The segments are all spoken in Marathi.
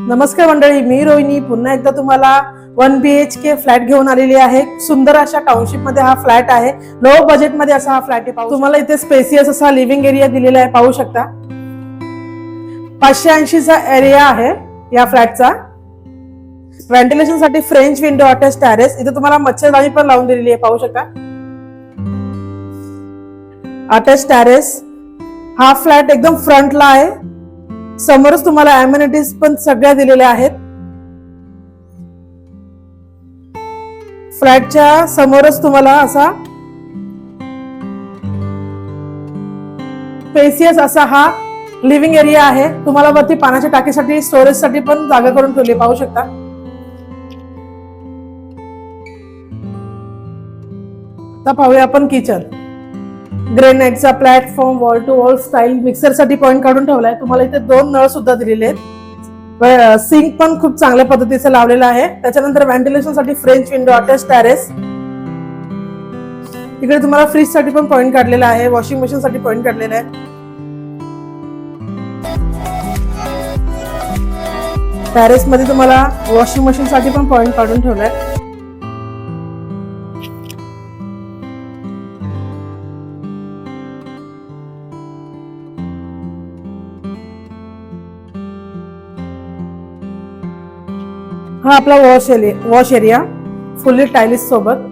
नमस्कार मंडळी, मी रोहिणी पुन्हा एकदा तुम्हाला 1 BHK फ्लॅट घेऊन आलेली आहे। सुंदर अशा टाउनशिप मध्ये हा फ्लॅट आहे। लो बजेट मध्ये असा हा फ्लॅट आहे। तुम्हाला इथे स्पेसियस असा लिव्हिंग एरिया दिलेला आहे, पाहू शकता। 580 चा एरिया आहे या फ्लॅटचा। व्हेंटिलेशन साठी फ्रेंच विंडो, अटॅच टेरेस, इथे तुम्हाला मच्छरदाणी पण लावून दिलेली आहे, पाहू शकता। अटॅच टेरेस, हा फ्लॅट एकदम फ्रंटला आहे। समोरच तुम्हाला अमेनिटीज पण सगळ्या दिलेल्या आहेत। फ्लॅटच्या समोरच तुम्हाला असा स्पेसियस असा हा लिव्हिंग एरिया आहे। तुम्हाला वरती पाण्याच्या टाकीसाठी, स्टोरेज साठी पण जागा करून ठेवली, पाहू शकता। आता पाहूया आपण किचन। ग्रेनाइटचा platform, wall to wall style, mixer साठी पॉइंट काढून ठेवलाय। तुम्हाला इथे 2 नळ सुद्धा दिलेले आहेत। सिंक पण खूप चांगल्या पद्धतीने लावलेला आहे। त्याच्यानंतर व्हेंटिलेशन साठी फ्रेंच विंडो, अटॅच टेरेस, इकडे तुम्हाला फ्रीज साठी पण पॉइंट काढलेला आहे, वॉशिंग मशीन साठी पॉइंट काढलेला आहे। टेरेस मध्ये तुम्हाला वॉशिंग मशीन साठी पण पॉइंट काढून ठेवलाय। हा आपला वॉश एरिया फुल्ली टाइल्स सोबत।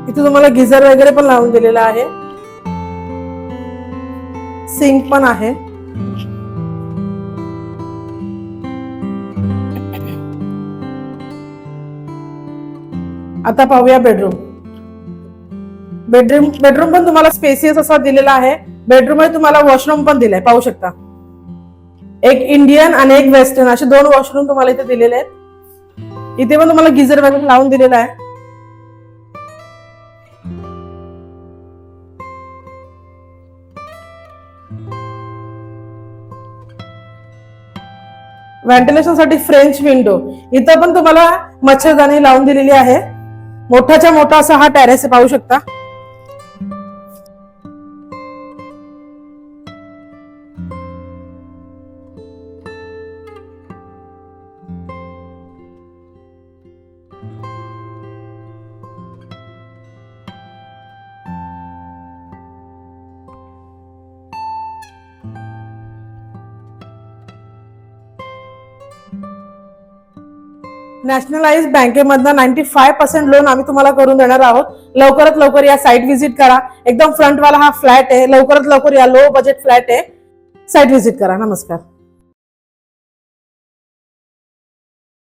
इथे तुम्हाला गिझर वगैरे पण लावून दिलेला आहे। सिंक पण आहे। आता पाहूया बेडरूम। बेडरूम पण तुम्हाला स्पेसियस असा दिलेला आहे। बेडरूम मध्ये तुम्हाला वॉशरूम पण दिलाय, पाहू शकता। एक इंडियन आणि एक वेस्टर्न असे 2 वॉशरूम तुम्हाला इथे दिलेले आहेत। इथे पण तुम्हाला गिझर वगैरे लावून दिलेला आहे। व्हेंटिलेशन साठी फ्रेंच विंडो, इथं पण तुम्हाला मच्छरदाणी लावून दिलेली आहे। मोठाच्या मोठा असा हा टेरेस आहे, पाहू शकता। नॅशनलाइज बँकेमधनं 95% लोन आम्ही तुम्हाला करून देणार आहोत। लवकरात लवकर या साइट व्हिजिट करा। एकदम फ्रंट वाला हा फ्लॅट आहे। लवकरात लवकर या लो बजेट फ्लॅट आहे, साइट व्हिजिट करा। नमस्कार।